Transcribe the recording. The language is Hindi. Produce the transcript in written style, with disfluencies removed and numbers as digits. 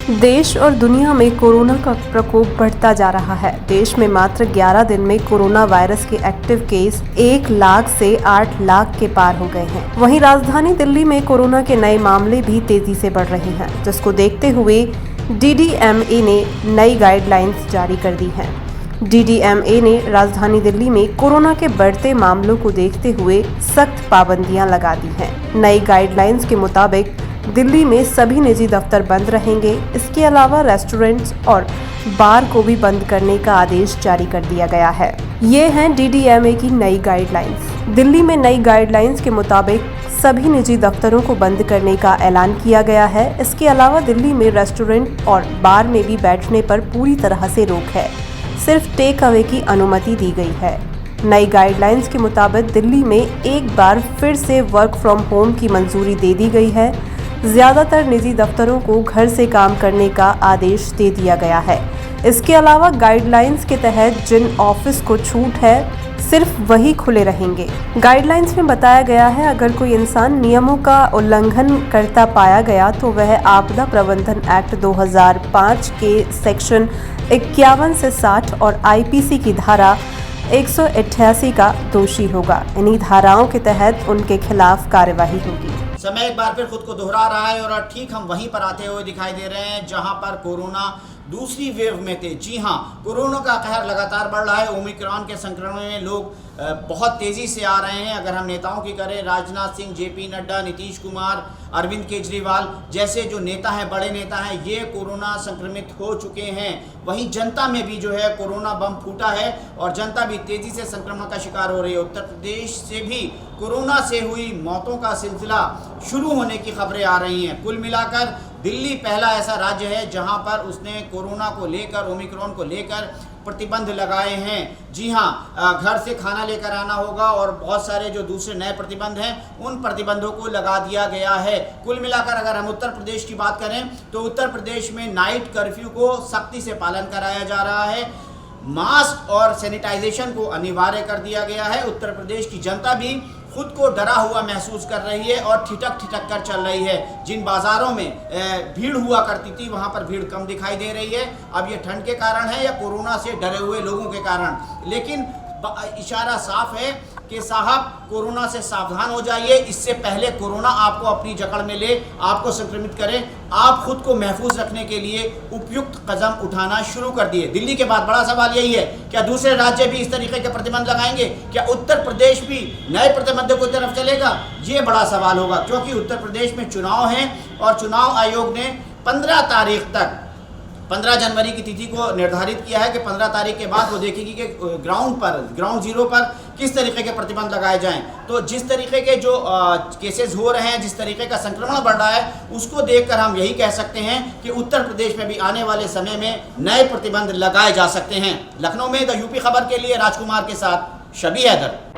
देश और दुनिया में कोरोना का प्रकोप बढ़ता जा रहा है। देश में मात्र 11 दिन में कोरोना वायरस के एक्टिव केस 1 लाख से 8 लाख के पार हो गए हैं। वहीं राजधानी दिल्ली में कोरोना के नए मामले भी तेजी से बढ़ रहे हैं, जिसको देखते हुए DDMA ने नई गाइडलाइंस जारी कर दी हैं। DDMA ने राजधानी दिल्ली में कोरोना के बढ़ते मामलों को देखते हुए सख्त पाबंदियां लगा दी हैं। नई गाइडलाइंस के मुताबिक दिल्ली में सभी निजी दफ्तर बंद रहेंगे। इसके अलावा रेस्टोरेंट्स और बार को भी बंद करने का आदेश जारी कर दिया गया है। ये हैं DDMA की नई गाइडलाइंस। दिल्ली में नई गाइडलाइंस के मुताबिक सभी निजी दफ्तरों को बंद करने का ऐलान किया गया है। इसके अलावा दिल्ली में रेस्टोरेंट और बार में भी बैठने पर पूरी तरह से रोक है। सिर्फ टेक अवे की अनुमति दी गई है। नई गाइडलाइंस के मुताबिक दिल्ली में एक बार फिर से वर्क फ्रॉम होम की मंजूरी दे दी गई है। ज़्यादातर निजी दफ्तरों को घर से काम करने का आदेश दे दिया गया है। इसके अलावा गाइडलाइंस के तहत जिन ऑफिस को छूट है, सिर्फ वही खुले रहेंगे। गाइडलाइंस में बताया गया है, अगर कोई इंसान नियमों का उल्लंघन करता पाया गया तो वह आपदा प्रबंधन एक्ट 2005 के सेक्शन 51 से 60 और IPC की धारा 188 का दोषी होगा। इन्हीं धाराओं के तहत उनके खिलाफ कार्यवाही होगी। समय एक बार फिर खुद को दोहरा रहा है और ठीक हम वहीं पर आते हुए दिखाई दे रहे हैं जहां पर कोरोना दूसरी वेव में थे। जी हां, कोरोना का कहर लगातार बढ़ रहा है। ओमिक्रॉन के संक्रमण में लोग बहुत तेज़ी से आ रहे हैं। अगर हम नेताओं की करें, राजनाथ सिंह, JP नड्डा, नीतीश कुमार, अरविंद केजरीवाल जैसे जो नेता हैं, बड़े नेता हैं, ये कोरोना संक्रमित हो चुके हैं। वहीं जनता में भी जो है कोरोना बम फूटा है और जनता भी तेज़ी से संक्रमण का शिकार हो रही है। उत्तर प्रदेश से भी कोरोना से हुई मौतों का सिलसिला शुरू होने की खबरें आ रही हैं। कुल मिलाकर दिल्ली पहला ऐसा राज्य है जहां पर उसने कोरोना को लेकर, ओमिक्रॉन को लेकर प्रतिबंध लगाए हैं। जी हां, घर से खाना लेकर आना होगा और बहुत सारे जो दूसरे नए प्रतिबंध हैं उन प्रतिबंधों को लगा दिया गया है। कुल मिलाकर अगर हम उत्तर प्रदेश की बात करें तो उत्तर प्रदेश में नाइट कर्फ्यू को सख्ती से पालन कराया जा रहा है। मास्क और सैनिटाइजेशन को अनिवार्य कर दिया गया है। उत्तर प्रदेश की जनता भी खुद को डरा हुआ महसूस कर रही है और ठिठक ठिठक कर चल रही है। जिन बाज़ारों में भीड़ हुआ करती थी वहाँ पर भीड़ कम दिखाई दे रही है। अब ये ठंड के कारण है या कोरोना से डरे हुए लोगों के कारण, लेकिन इशारा साफ है कि साहब कोरोना से सावधान हो जाइए। इससे पहले कोरोना आपको अपनी जकड़ में ले, आपको संक्रमित करे। आप खुद को महफूज रखने के लिए उपयुक्त कदम उठाना शुरू कर दिए। दिल्ली के बाद बड़ा सवाल यही है, क्या दूसरे राज्य भी इस तरीके के प्रतिबंध लगाएंगे? क्या उत्तर प्रदेश भी नए प्रतिबंधों की तरफ चलेगा? ये बड़ा सवाल होगा, क्योंकि उत्तर प्रदेश में चुनाव हैं और चुनाव आयोग ने 15 तारीख तक 15 जनवरी की तिथि को निर्धारित किया है कि 15 तारीख के बाद वो देखेगी कि ग्राउंड जीरो पर किस तरीके के प्रतिबंध लगाए जाएं। तो जिस तरीके के जो केसेस हो रहे हैं, जिस तरीके का संक्रमण बढ़ रहा है, उसको देखकर हम यही कह सकते हैं कि उत्तर प्रदेश में भी आने वाले समय में नए प्रतिबंध लगाए जा सकते हैं। लखनऊ में द यूपी खबर के लिए राजकुमार के साथ शबी हैदर।